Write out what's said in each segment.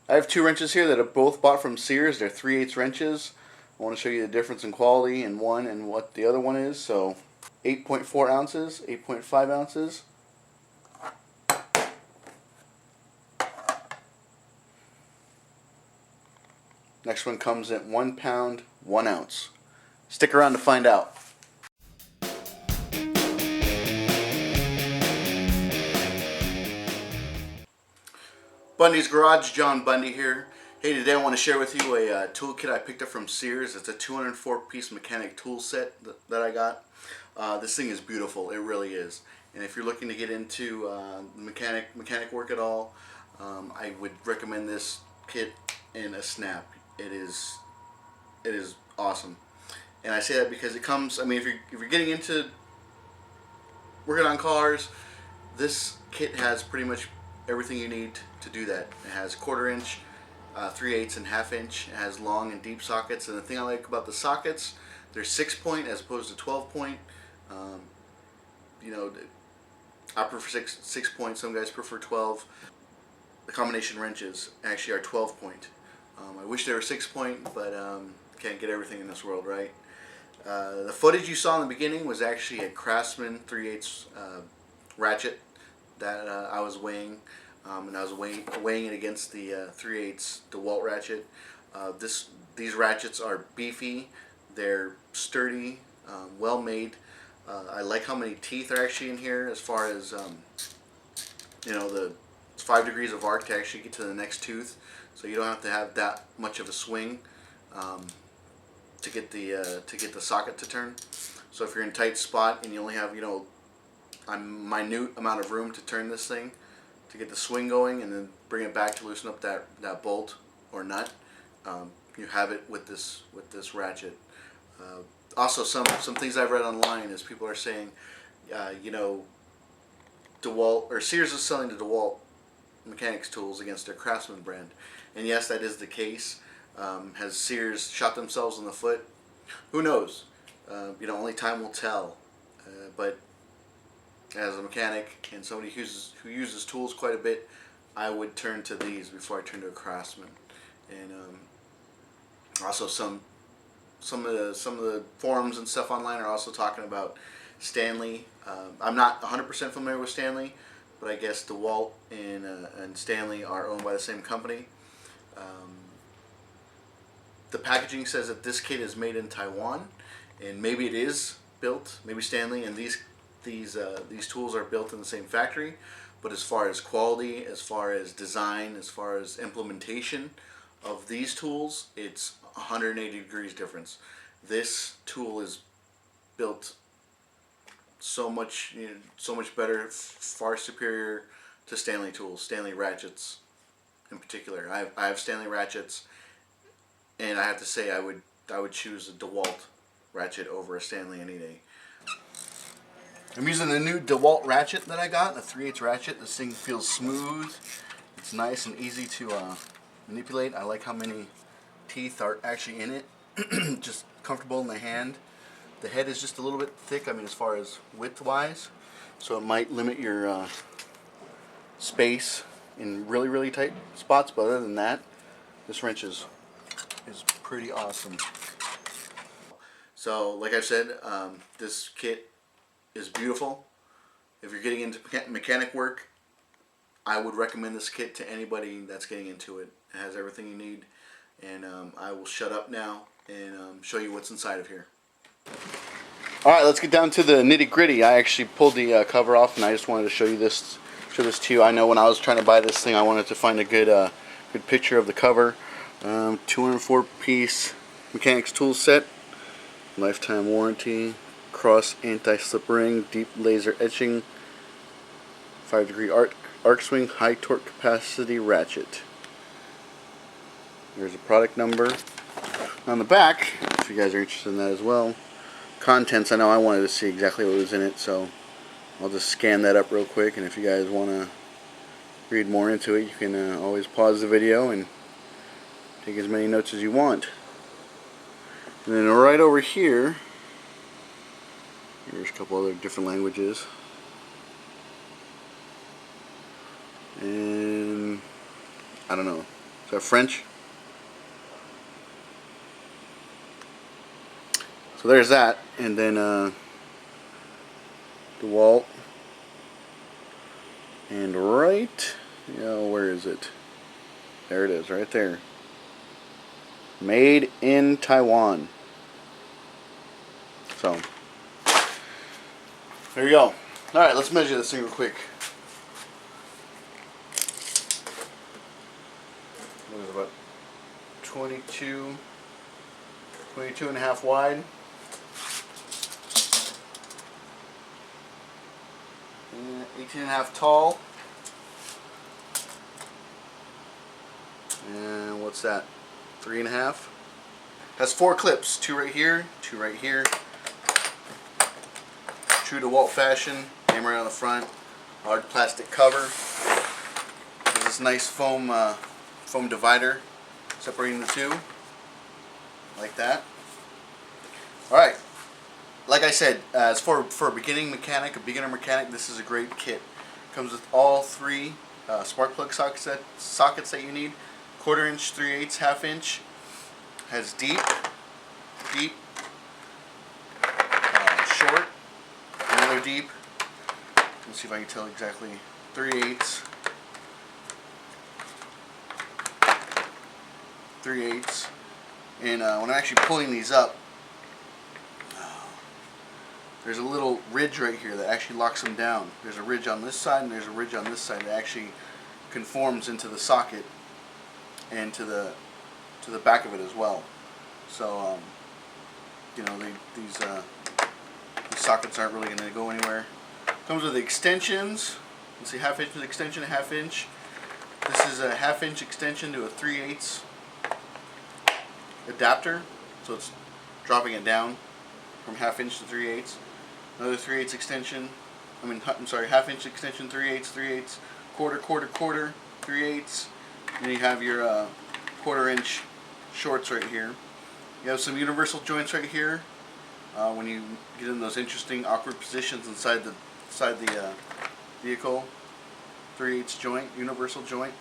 I have two wrenches here that are both bought from Sears. They're 3/8 wrenches. I want to show you the difference in quality in one and what the other one is. So 8.4 ounces, 8.5 ounces. Next one comes at 1 pound, 1 ounce. Stick around to find out. Bundy's Garage, John Bundy here. Hey, today I want to share with you a toolkit I picked up from Sears. It's a 204-piece mechanic tool set that I got. This thing is beautiful, it really is. And if you're looking to get into mechanic work at all, I would recommend this kit in a snap. It is awesome. And I say that because it comes, I mean, if you're getting into working on cars, this kit has pretty much everything you need to do that. It has 1/4 inch, 3/8 and 1/2 inch. It has long and deep sockets, and the thing I like about the sockets, they're 6-point as opposed to 12-point. You know, I prefer 6-point. Some guys prefer 12. The combination wrenches actually are 12-point. I wish they were 6-point, but can't get everything in this world, right? The footage you saw in the beginning was actually a Craftsman 3/8 ratchet that I was weighing, and I was weighing it against the 3/8 Dewalt ratchet. These ratchets are beefy, they're sturdy, well made. I like how many teeth are actually in here, as far as you know, the 5 degrees of arc to actually get to the next tooth, so you don't have to have that much of a swing to get the socket to turn. So if you're in a tight spot and you only have, you know, a minute amount of room to turn this thing to get the swing going and then bring it back to loosen up that bolt or nut, you have it with this ratchet. Also, some things I've read online is people are saying, you know, Dewalt or Sears is selling the Dewalt mechanics tools against their Craftsman brand, and yes, that is the case. Has Sears shot themselves in the foot? Who knows? You know, only time will tell. But as a mechanic and somebody who uses tools quite a bit, I would turn to these before I turn to a Craftsman. And also some of the forums and stuff online are also talking about Stanley. I'm not 100% familiar with Stanley, but I guess DeWalt and Stanley are owned by the same company. The packaging says that this kit is made in Taiwan, and maybe it is built. Maybe Stanley and these tools are built in the same factory. But as far as quality, as far as design, as far as implementation of these tools, it's 180 degrees difference. This tool is built so much, you know, so much better, far superior to Stanley tools, Stanley ratchets in particular. I have Stanley ratchets, and I have to say I would choose a DeWalt ratchet over a Stanley any day. I'm using the new DeWalt ratchet that I got, the 3/8 ratchet. This thing feels smooth. It's nice and easy to manipulate. I like how many teeth are actually in it. Just comfortable in the hand. The head is just a little bit thick, I mean, as far as width-wise, so it might limit your space in really tight spots, but other than that, this wrench is pretty awesome. So, like I said, this kit is beautiful. If you're getting into mechanic work, I would recommend this kit to anybody that's getting into it. It has everything you need, and I will shut up now and show you what's inside of here. Alright, let's get down to the nitty gritty. I actually pulled the cover off, and I just wanted to show this to you. I know when I was trying to buy this thing, I wanted to find a good picture of the cover. 204-piece mechanics tool set, lifetime warranty, cross anti-slip ring, deep laser etching, 5-degree arc swing, high torque capacity ratchet. There's a product number. On the back, if you guys are interested in that as well, contents, I know I wanted to see exactly what was in it, so I'll just scan that up real quick, and if you guys want to read more into it, you can always pause the video and take as many notes as you want. And then right over here, there's a couple other different languages. And I don't know, Is that French? So there's that, and then Dewalt, and right, where is it? There it is, right there. Made in Taiwan. So there you go. All right, let's measure this thing real quick. What is it, about 22 and a half wide. And 18 and a half tall. And what's that? 3 and a half. Has 4 clips. 2 right here, 2 right here. True DeWalt fashion. Name right on the front. Hard plastic cover. There's this nice foam divider separating the two, like that. All right. Like I said, as for a beginner mechanic, this is a great kit. Comes with all 3 spark plug sockets that you need. 1/4 inch, 3/8, 1/2 inch. Has deep, short, another deep. Let's see if I can tell exactly. 3/8, 3/8, and when I'm actually pulling these up, there's a little ridge right here that actually locks them down. There's a ridge on this side and there's a ridge on this side that actually conforms into the socket and to the back of it as well. So these sockets aren't really going to go anywhere. Comes with extensions. You see 1/2 inch extension, 1/2 inch. This is a 1/2 inch extension to a 3/8 adapter, so it's dropping it down from 1/2 inch to 3/8. Another 3/8 extension. I'm sorry, 1/2 inch extension, 3/8, 3/8, quarter, 3/8. And you have your 1/4 inch shorts right here. You have some universal joints right here. When you get in those interesting, awkward positions inside the vehicle, 3/8 joint, universal joint.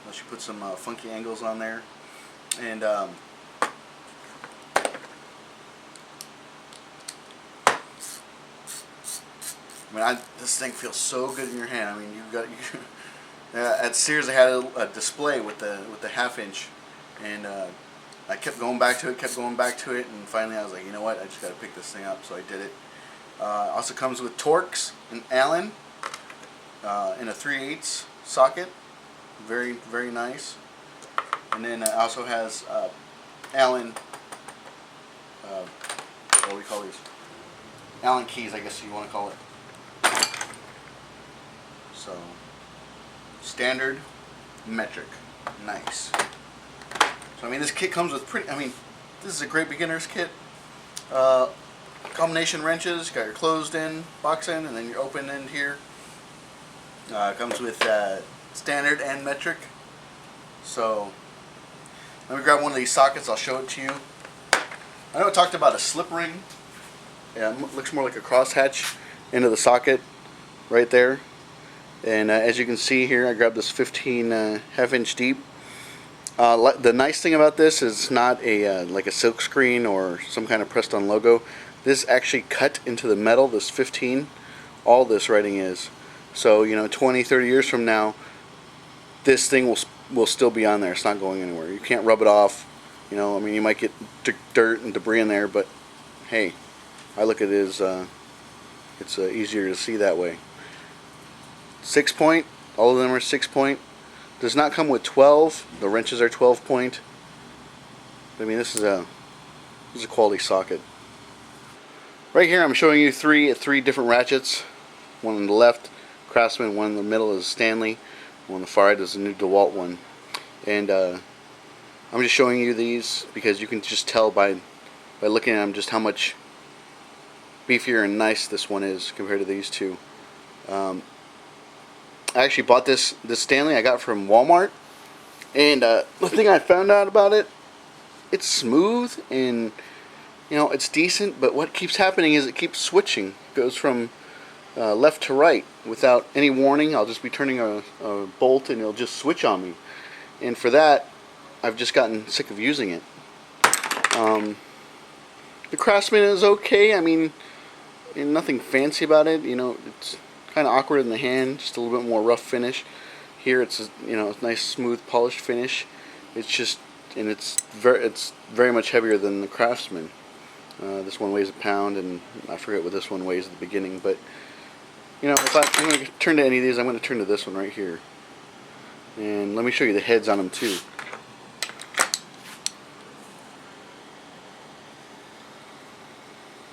Unless you put some funky angles on there, and this thing feels so good in your hand. I mean, at Sears they had a display with the 1/2 inch, and I kept going back to it, and finally I was like, you know what, I just got to pick this thing up, so I did it. Also comes with Torx and Allen in a 3/8 socket, very, very nice. And then it also has Allen, what do we call these? Allen keys, I guess you want to call it. So, standard, metric, nice. So I mean, this kit comes with this is a great beginner's kit. Combination wrenches, you got your closed end, box end, and then your open end here. Comes with standard and metric. So let me grab one of these sockets, I'll show it to you. I know I talked about a slip ring. Yeah, it looks more like a crosshatch into the socket right there. And as you can see here, I grabbed this 15 1/2 inch deep. The nice thing about this is it's not like a silk screen or some kind of pressed on logo. This actually cut into the metal, this 15. All this writing is. So 20, 30 years from now, this thing will still be on there. It's not going anywhere. You can't rub it off. I mean, you might get dirt and debris in there, but hey, I look at it as it's easier to see that way. 6-point, all of them are 6-point. Does not come with 12. The wrenches are 12-point. I mean, this is a quality socket. Right here, I'm showing you three different ratchets. One on the left, Craftsman. One in the middle is Stanley. One on the far right is the new DeWalt one. And I'm just showing you these because you can just tell by looking at them just how much beefier and nice this one is compared to these two. I actually bought this Stanley I got from Walmart, and the thing I found out about it, it's smooth and it's decent, but what keeps happening is it keeps switching. It goes from left to right without any warning. I'll just be turning a bolt and it'll just switch on me, and for that I've just gotten sick of using it. The Craftsman is okay. I mean, nothing fancy about it. You know, it's kind of awkward in the hand, just a little bit more rough finish. Here it's a, you know, a nice smooth polished finish. It's just, and it's very much heavier than the Craftsman. This one weighs a pound, and I forget what this one weighs at the beginning, but you know, if I'm going to turn to any of these, I'm going to turn to this one right here. And let me show you the heads on them too.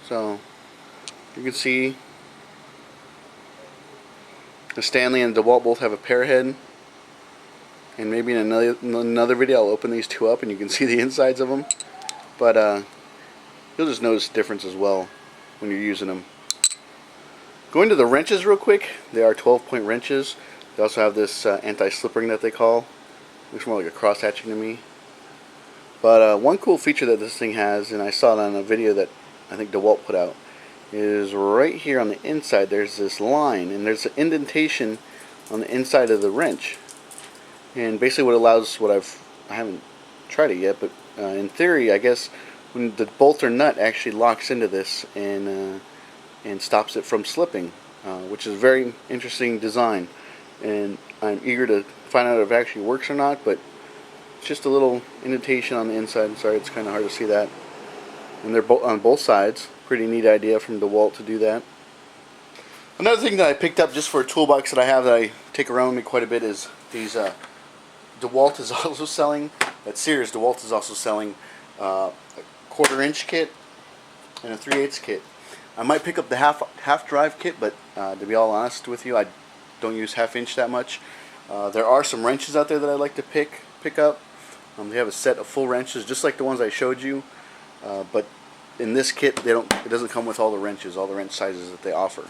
So you can see the Stanley and Dewalt both have a Pear head, and maybe in another video I'll open these two up and you can see the insides of them. But you'll just notice the difference as well when you're using them. Going to the wrenches real quick, they are 12-point wrenches. They also have this anti-slip ring that they call. Looks more like a cross hatching to me. But one cool feature that this thing has, and I saw it on a video that I think Dewalt put out, is right here on the inside there's this line, and there's an indentation on the inside of the wrench. And basically what allows, I haven't tried it yet, but in theory I guess when the bolt or nut actually locks into this and stops it from slipping, which is a very interesting design, and I'm eager to find out if it actually works or not. But it's just a little indentation on the inside. Sorry, it's kind of hard to see that. And they're on both sides. Pretty neat idea from DeWalt to do that. Another thing that I picked up just for a toolbox that I have that I take around with me quite a bit is these. DeWalt is also selling at Sears. DeWalt is also selling a 1/4-inch kit and a 3/8 kit. I might pick up the half drive kit, but to be all honest with you, I don't use 1/2 inch that much. There are some wrenches out there that I like to pick up. They have a set of full wrenches, just like the ones I showed you. But in this kit, it doesn't come with all the wrenches, all the wrench sizes that they offer.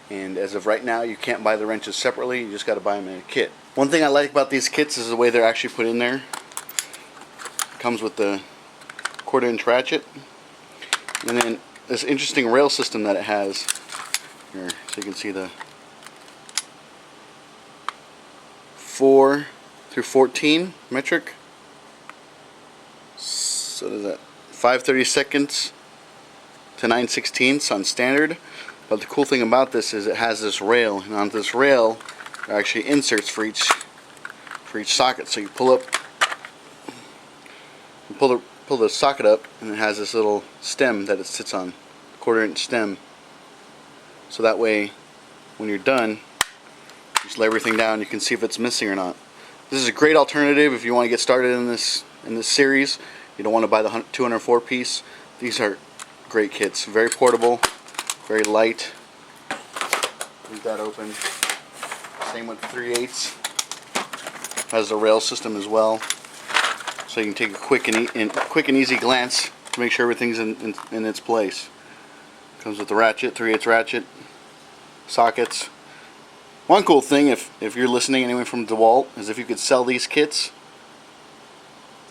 And as of right now, you can't buy the wrenches separately. You just got to buy them in a kit. One thing I like about these kits is the way they're actually put in there. It comes with the 1/4-inch ratchet, and then this interesting rail system that it has here, so you can see the 4 through 14 metric. So does that 5/32 to 9/16 on standard. But the cool thing about this is it has this rail, and on this rail there are actually inserts for each socket. So you pull the socket up, and it has this little stem that it sits on, 1/4-inch stem. So that way, when you're done, you just lay everything down. You can see if it's missing or not. This is a great alternative if you want to get started in this series. You don't want to buy the 204 piece. These are great kits. Very portable, very light. Leave that open. Same with 3/8. Has a rail system as well, so you can take a quick and easy glance to make sure everything's in its place. Comes with the ratchet, 3/8 ratchet, sockets. One cool thing, if you're listening, anyone from DeWalt, is if you could sell these kits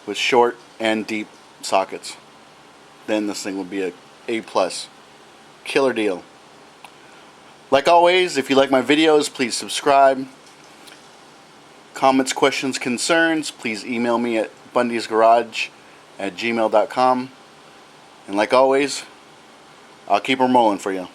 with short and deep sockets, then this thing would be a A+. Killer deal. Like always, if you like my videos, please subscribe. Comments, questions, concerns, please email me at bundysgarage@gmail.com. And like always, I'll keep them rolling for you.